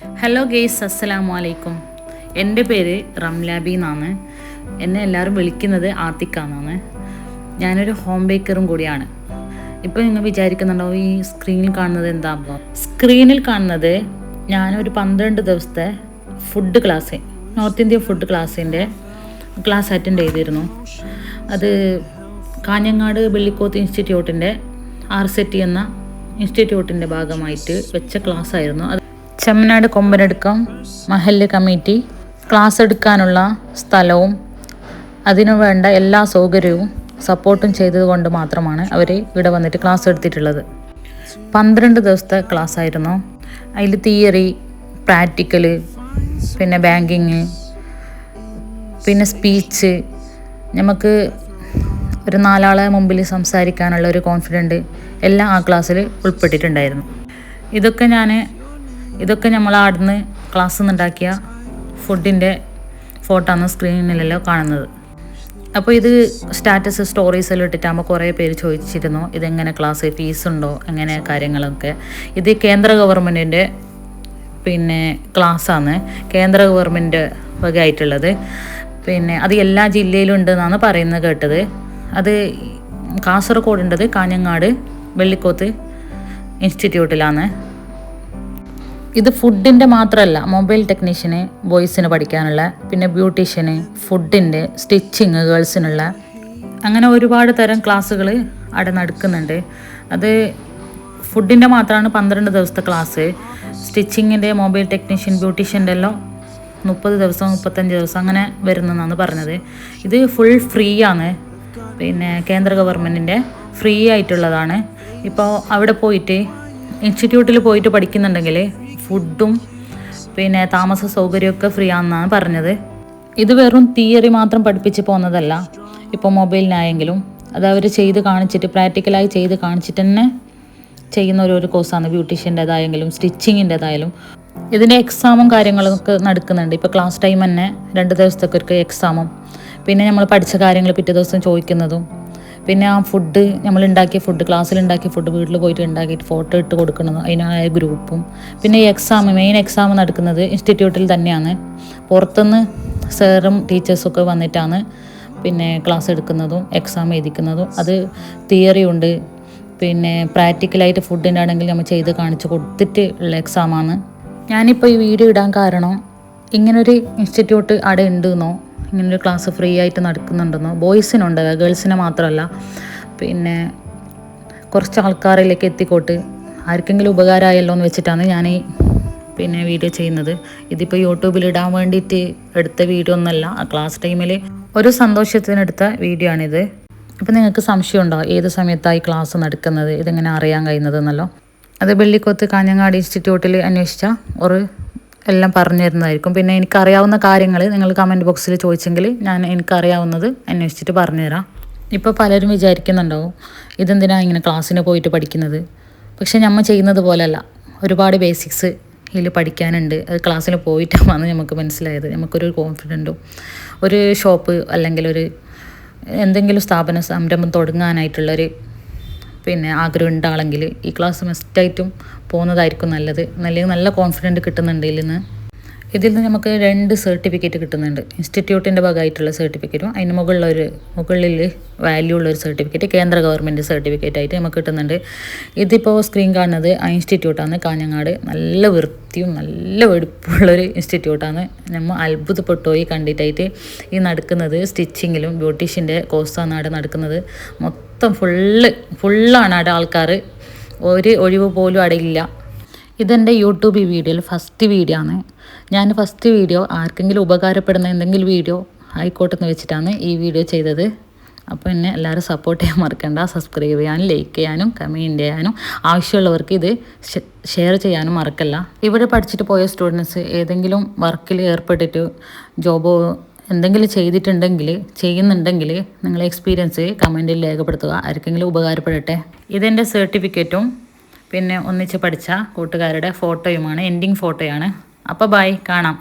Hello guys, അസ്സലാമു അലൈക്കും. എൻ്റെ പേര് റംലാബി എന്നാണ്. എന്നെ എല്ലാവരും വിളിക്കുന്നത് ആത്തിക്ക എന്നാണ്. ഞാനൊരു ഹോം ബേക്കറും കൂടിയാണ്. ഇപ്പോൾ നിങ്ങൾ വിചാരിക്കുന്നുണ്ടോ ഈ സ്ക്രീനിൽ കാണുന്നത് എന്താകുമ്പോൾ? സ്ക്രീനിൽ കാണുന്നത് ഞാനൊരു 12 ദിവസത്തെ food class, north Indian food class attend ചെയ്തിരുന്നു. അത് കാഞ്ഞങ്ങാട് വെള്ളിക്കോത്ത് ഇൻസ്റ്റിറ്റ്യൂട്ടിൻ്റെ RCET എന്ന ഇൻസ്റ്റിറ്റ്യൂട്ടിൻ്റെ ഭാഗമായിട്ട് വെച്ച ക്ലാസ് ആയിരുന്നു. അത് ചെമ്മനാട് കൊമ്പനടുക്കം മഹല്ല് കമ്മിറ്റി ക്ലാസ് എടുക്കാനുള്ള സ്ഥലവും അതിനു വേണ്ട എല്ലാ സൗകര്യവും സപ്പോർട്ടും ചെയ്തതുകൊണ്ട് മാത്രമാണ് അവർ ഇവിടെ വന്നിട്ട് ക്ലാസ് എടുത്തിട്ടുള്ളത്. 12 ദിവസത്തെ ക്ലാസ് ആയിരുന്നു. അതിൽ തിയറി, പ്രാക്ടിക്കൽ, പിന്നെ ബാങ്കിങ്, പിന്നെ സ്പീച്ച്, നമുക്ക് ഒരു 4 ആളെ മുമ്പിൽ സംസാരിക്കാനുള്ള ഒരു കോൺഫിഡൻറ്റ് എല്ലാം ആ ക്ലാസ്സിൽ ഉൾപ്പെട്ടിട്ടുണ്ടായിരുന്നു. ഇതൊക്കെ നമ്മൾ അവിടുന്ന് ക്ലാസ്സിൽ നിന്നുണ്ടാക്കിയ ഫുഡിൻ്റെ ഫോട്ടോ ആണ് സ്ക്രീനിലെല്ലാം കാണുന്നത്. അപ്പോൾ ഇത് സ്റ്റാറ്റസ് സ്റ്റോറീസ് എല്ലാം ഇട്ടിട്ടാകുമ്പോൾ കുറേ പേര് ചോദിച്ചിരുന്നു ഇതെങ്ങനെ ക്ലാസ്, ഫീസുണ്ടോ, എങ്ങനെ കാര്യങ്ങളൊക്കെ. ഇത് കേന്ദ്ര ഗവൺമെൻറ്റിൻ്റെ പിന്നെ ക്ലാസ്സാണ്, കേന്ദ്ര ഗവൺമെൻറ് വകയായിട്ടുള്ളത്. പിന്നെ അത് എല്ലാ ജില്ലയിലും ഉണ്ടെന്നാണ് പറയുന്നത് കേട്ടത്. അത് കാസർഗോഡുണ്ടത് കാഞ്ഞങ്ങാട് വെള്ളിക്കോത്ത് ഇൻസ്റ്റിറ്റ്യൂട്ടിലാണ്. ഇത് ഫുഡിൻ്റെ മാത്രമല്ല, മൊബൈൽ ടെക്നീഷ്യന്, ബോയ്സിന് പഠിക്കാനുള്ള, പിന്നെ ബ്യൂട്ടീഷ്യന്, ഫുഡിൻ്റെ, സ്റ്റിച്ചിങ് ഗേൾസിനുള്ള, അങ്ങനെ ഒരുപാട് തരം ക്ലാസ്സുകൾ അവിടെ നടക്കുന്നുണ്ട്. അത് ഫുഡിൻ്റെ മാത്രമാണ് 12 ദിവസത്തെ ക്ലാസ്. സ്റ്റിച്ചിങ്ങിൻ്റെ, മൊബൈൽ ടെക്നീഷ്യൻ, ബ്യൂട്ടീഷ്യൻ്റെ എല്ലാം 30 ദിവസം 35 ദിവസം അങ്ങനെ വരുന്നതെന്നാണ് പറഞ്ഞത്. ഇത് ഫുൾ ഫ്രീ ആണ്, പിന്നെ കേന്ദ്ര ഗവൺമെൻറ്റിൻ്റെ ഫ്രീ ആയിട്ടുള്ളതാണ്. ഇപ്പോൾ അവിടെ പോയിട്ട് ഇൻസ്റ്റിറ്റ്യൂട്ടിൽ പോയിട്ട് പഠിക്കുന്നുണ്ടെങ്കിൽ ഫുഡും പിന്നെ താമസ സൗകര്യമൊക്കെ ഫ്രീ ആണെന്നാണ് പറഞ്ഞത്. ഇത് വെറും തിയറി മാത്രം പഠിപ്പിച്ച് പോകുന്നതല്ല. ഇപ്പോൾ മൊബൈലിനായെങ്കിലും അത് അവർ ചെയ്ത് കാണിച്ചിട്ട്, പ്രാക്ടിക്കലായി ചെയ്ത് കാണിച്ചിട്ട് തന്നെ ചെയ്യുന്ന ഒരു കോഴ്സാണ്. ബ്യൂട്ടീഷ്യൻ്റെതായെങ്കിലും സ്റ്റിച്ചിങ്ങിൻ്റെതായാലും ഇതിൻ്റെ എക്സാമും കാര്യങ്ങളൊക്കെ നടക്കുന്നുണ്ട്. ഇപ്പോൾ ക്ലാസ് ടൈം തന്നെ 2 ദിവസത്തേക്ക് ഒരു എക്സാമും, പിന്നെ നമ്മൾ പഠിച്ച കാര്യങ്ങൾ പിറ്റേ ദിവസം ചോദിക്കുന്നതും, പിന്നെ ആ ഫുഡ് നമ്മൾ ഉണ്ടാക്കിയ ഫുഡ്, ക്ലാസ്സിലുണ്ടാക്കിയ ഫുഡ് വീട്ടിൽ പോയിട്ട് ഉണ്ടാക്കിയിട്ട് ഫോട്ടോ ഇട്ട് കൊടുക്കുന്നതും, അതിനായ ഗ്രൂപ്പും, പിന്നെ ഈ മെയിൻ എക്സാം നടക്കുന്നത് ഇൻസ്റ്റിറ്റ്യൂട്ടിൽ തന്നെയാണ്. പുറത്തുനിന്ന് സാറും ടീച്ചേഴ്സൊക്കെ വന്നിട്ടാണ് പിന്നെ ക്ലാസ് എടുക്കുന്നതും എക്സാം എഴുതിക്കുന്നതും. അത് തിയറി ഉണ്ട്, പിന്നെ പ്രാക്ടിക്കലായിട്ട് ഫുഡിൻ്റെ ആണെങ്കിൽ നമ്മൾ ചെയ്ത് കാണിച്ച് കൊടുത്തിട്ട് ഉള്ള എക്സാമാണ്. ഞാനിപ്പോൾ ഈ വീഡിയോ ഇടാൻ കാരണം ഇങ്ങനൊരു ഇൻസ്റ്റിറ്റ്യൂട്ട് അവിടെ ഉണ്ടെന്നോ, ഇങ്ങനൊരു ക്ലാസ് ഫ്രീ ആയിട്ട് നടക്കുന്നുണ്ടെന്നോ, ബോയ്സിനുണ്ട്, ഗേൾസിനെ മാത്രമല്ല, പിന്നെ കുറച്ച് ആൾക്കാരിലേക്ക് എത്തിക്കോട്ട് ആർക്കെങ്കിലും ഉപകാരമായല്ലോ എന്ന് വെച്ചിട്ടാണ് ഞാൻ ഈ പിന്നെ വീഡിയോ ചെയ്യുന്നത്. ഇതിപ്പോൾ യൂട്യൂബിൽ ഇടാൻ വേണ്ടിയിട്ട് എടുത്ത വീഡിയോ ഒന്നല്ല, ആ ക്ലാസ് ടൈമിൽ ഒരു സന്തോഷത്തിനെടുത്ത വീഡിയോ ആണിത്. അപ്പോൾ നിങ്ങൾക്ക് സംശയമുണ്ടോ ഏത് സമയത്തായി ക്ലാസ് നടക്കുന്നത്, ഇതെങ്ങനെ അറിയാൻ കഴിയുന്നതെന്നല്ലോ? അത് വെള്ളിക്കോത്ത് കാഞ്ഞങ്ങാട് ഇൻസ്റ്റിറ്റ്യൂട്ടിൽ അന്വേഷിച്ചാൽ എല്ലാം പറഞ്ഞു തരുന്നതായിരിക്കും. പിന്നെ എനിക്കറിയാവുന്ന കാര്യങ്ങൾ നിങ്ങൾ കമൻറ്റ് ബോക്സിൽ ചോദിച്ചെങ്കിൽ ഞാൻ എനിക്കറിയാവുന്നത് അന്വേഷിച്ചിട്ട് പറഞ്ഞുതരാം. ഇപ്പോൾ പലരും വിചാരിക്കുന്നുണ്ടാവും ഇതെന്തിനാണ് ഇങ്ങനെ ക്ലാസ്സിന് പോയിട്ട് പഠിക്കുന്നത്. പക്ഷേ നമ്മൾ ചെയ്യുന്നത് പോലെയല്ല, ഒരുപാട് ബേസിക്സ് ഇതിൽ പഠിക്കാനുണ്ട്. അത് ക്ലാസ്സിൽ പോയിട്ടാണ് നമുക്ക് മനസ്സിലായത്. നമുക്കൊരു കോൺഫിഡൻറ്റും, ഒരു ഷോപ്പ് അല്ലെങ്കിൽ എന്തെങ്കിലും സംരംഭം തുടങ്ങാനായിട്ടുള്ളൊരു പിന്നെ ആഗ്രഹം ഉണ്ടാണെങ്കിൽ ഈ ക്ലാസ് മസ്റ്റായിട്ടും പോകുന്നതായിരിക്കും നല്ലത്. നല്ല കോൺഫിഡൻറ്റ് കിട്ടുന്നുണ്ട് ഇതിൽ നിന്ന് നമുക്ക് 2 സർട്ടിഫിക്കറ്റ് കിട്ടുന്നുണ്ട്. ഇൻസ്റ്റിറ്റ്യൂട്ടിൻ്റെ ഭാഗമായിട്ടുള്ള സർട്ടിഫിക്കറ്റും അതിന് മുകളിൽ വാല്യൂ ഉള്ളൊരു സർട്ടിഫിക്കറ്റ്, കേന്ദ്ര ഗവൺമെൻറ് സർട്ടിഫിക്കറ്റ് ആയിട്ട് നമുക്ക് കിട്ടുന്നുണ്ട്. ഇതിപ്പോൾ സ്ക്രീൻ കാണുന്നത് ആ ഇൻസ്റ്റിറ്റ്യൂട്ടാണ്, കാഞ്ഞങ്ങാട്. നല്ല വൃത്തിയും നല്ല വെടുപ്പുള്ളൊരു ഇൻസ്റ്റിറ്റ്യൂട്ടാണ്. നമ്മൾ അത്ഭുതപ്പെട്ടു പോയി കണ്ടിട്ടായിട്ട്. ഈ നടക്കുന്നത് സ്റ്റിച്ചിങ്ങിലും ബ്യൂട്ടീഷ്യൻ്റെ കോഴ്സാണ് അവിടെ നടക്കുന്നത്. മൊത്തം ഫുള്ളാണ് അവിടെ ആൾക്കാർ, ഒരു ഒഴിവ് പോലും അവിടെ ഇല്ല. ഇതെൻ്റെ യൂട്യൂബ് വീഡിയോയിൽ ഫസ്റ്റ് വീഡിയോ ആണ്. ഞാൻ ഫസ്റ്റ് വീഡിയോ ആർക്കെങ്കിലും ഉപകാരപ്പെടുന്ന എന്തെങ്കിലും വീഡിയോ ആയിക്കോട്ടെ എന്ന് വെച്ചിട്ടാണ് ഈ വീഡിയോ ചെയ്തത്. അപ്പോൾ എന്നെ എല്ലാവരും സപ്പോർട്ട് ചെയ്യാൻ മറക്കണ്ട. സബ്സ്ക്രൈബ് ചെയ്യാനും ലൈക്ക് ചെയ്യാനും കമൻറ്റ് ചെയ്യാനും ആവശ്യമുള്ളവർക്ക് ഇത് ഷെയർ ചെയ്യാനും മറക്കല്ല. ഇവിടെ പഠിച്ചിട്ട് പോയ സ്റ്റുഡൻസ് ഏതെങ്കിലും വർക്കിൽ ഏർപ്പെട്ടിട്ട് ജോബോ എന്തെങ്കിലും ചെയ്യുന്നുണ്ടെങ്കിൽ നിങ്ങളെ എക്സ്പീരിയൻസ് കമൻറ്റിൽ രേഖപ്പെടുത്തുക. ആർക്കെങ്കിലും ഉപകാരപ്പെടട്ടെ. ഇതെൻ്റെ സർട്ടിഫിക്കറ്റും പിന്നെ ഒന്നിച്ച് പഠിച്ച കൂട്ടുകാരുടെ ഫോട്ടോയുമാണ്, എൻഡിങ് ഫോട്ടോയാണ്. അപ്പോൾ ബൈ, കാണാം.